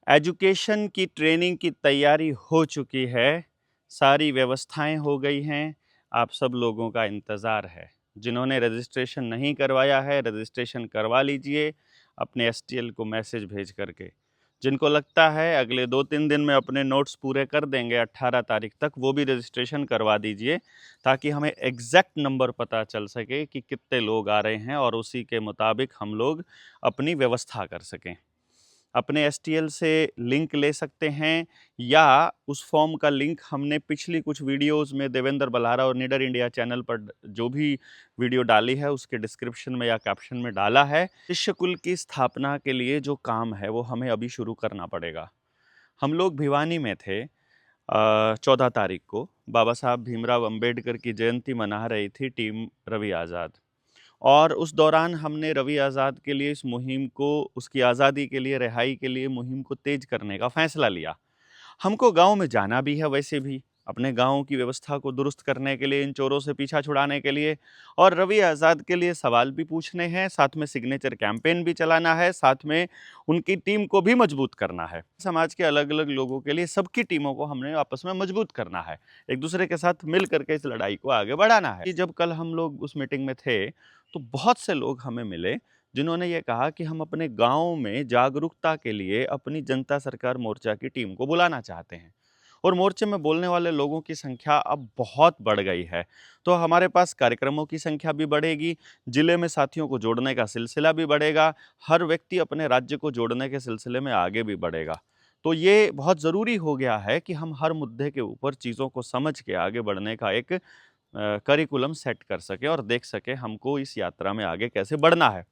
Education की training की तैयारी हो चुकी है, सारी व्यवस्थाएं हो गई हैं, आप सब लोगों का इंतज़ार है। जिन्होंने रजिस्ट्रेशन नहीं करवाया है, रजिस्ट्रेशन करवा लीजिए अपने एसटीएल को मैसेज भेज करके। जिनको लगता है अगले 2-3 दिन में अपने नोट्स पूरे कर देंगे 18 तारीख तक, वो भी रजिस्ट्रेशन करवा दीजिए ताकि हमें एग्जैक्ट नंबर पता चल सके कि कितने लोग आ रहे हैं और उसी के मुताबिक हम लोग अपनी व्यवस्था कर सकें। अपने एसटीएल से लिंक ले सकते हैं या उस फॉर्म का लिंक हमने पिछली कुछ वीडियोस में देवेंद्र बल्हारा और निडर इंडिया चैनल पर जो भी वीडियो डाली है उसके डिस्क्रिप्शन में या कैप्शन में डाला है। शिष्य कुल की स्थापना के लिए जो काम है वो हमें अभी शुरू करना पड़ेगा। हम लोग भिवानी में थे 14 तारीख को, बाबा साहब भीमराव अंबेडकर की जयंती मना रही थी टीम रवि आज़ाद, और उस दौरान हमने रवि आज़ाद के लिए इस मुहिम को, उसकी आज़ादी के लिए, रिहाई के लिए मुहिम को तेज करने का फैसला लिया। हमको गाँव में जाना भी है, वैसे भी अपने गाँव की व्यवस्था को दुरुस्त करने के लिए, इन चोरों से पीछा छुड़ाने के लिए, और रवि आज़ाद के लिए सवाल भी पूछने हैं, साथ में सिग्नेचर कैंपेन भी चलाना है, साथ में उनकी टीम को भी मजबूत करना है। समाज के अलग-अलग लोगों के लिए सबकी टीमों को हमने आपस में मजबूत करना है, एक दूसरे के साथ मिल करके इस लड़ाई को आगे बढ़ाना है। जब कल हम लोग उस मीटिंग में थे तो बहुत से लोग हमें मिले जिन्होंने ये कहा कि हम अपने गाँव में जागरूकता के लिए अपनी जनता सरकार मोर्चा की टीम को बुलाना चाहते हैं, और मोर्चे में बोलने वाले लोगों की संख्या अब बहुत बढ़ गई है। तो हमारे पास कार्यक्रमों की संख्या भी बढ़ेगी, जिले में साथियों को जोड़ने का सिलसिला भी बढ़ेगा, हर व्यक्ति अपने राज्य को जोड़ने के सिलसिले में आगे भी बढ़ेगा। तो ये बहुत ज़रूरी हो गया है कि हम हर मुद्दे के ऊपर चीज़ों को समझ के आगे बढ़ने का एक करिकुलम सेट कर सकें और देख सकें हमको इस यात्रा में आगे कैसे बढ़ना है।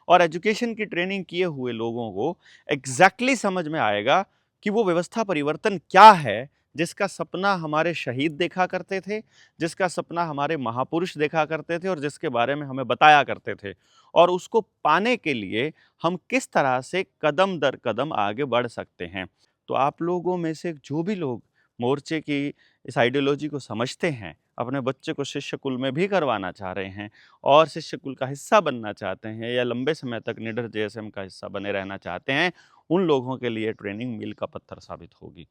और एजुकेशन की ट्रेनिंग किए हुए लोगों को एग्जैक्टली समझ में आएगा कि वो व्यवस्था परिवर्तन क्या है, जिसका सपना हमारे शहीद देखा करते थे, जिसका सपना हमारे महापुरुष देखा करते थे और जिसके बारे में हमें बताया करते थे, और उसको पाने के लिए हम किस तरह से कदम दर कदम आगे बढ़ सकते हैं। तो आप लोगों में से जो भी लोग मोर्चे की इस आइडियोलॉजी को समझते हैं, अपने बच्चे को शिष्य कुल में भी करवाना चाह रहे हैं और शिष्य कुल का हिस्सा बनना चाहते हैं या लंबे समय तक निडर जेएसएम का हिस्सा बने रहना चाहते हैं, उन लोगों के लिए ट्रेनिंग मील का पत्थर साबित होगी।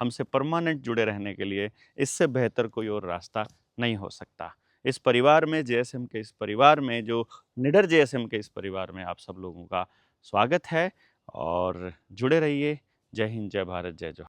हमसे परमानेंट जुड़े रहने के लिए इससे बेहतर कोई और रास्ता नहीं हो सकता। इस परिवार में, जेएसएम के इस परिवार में, जो निडर जेएसएम के इस परिवार में आप सब लोगों का स्वागत है, और जुड़े रहिए। जय हिंद, जय भारत, जय जोहार।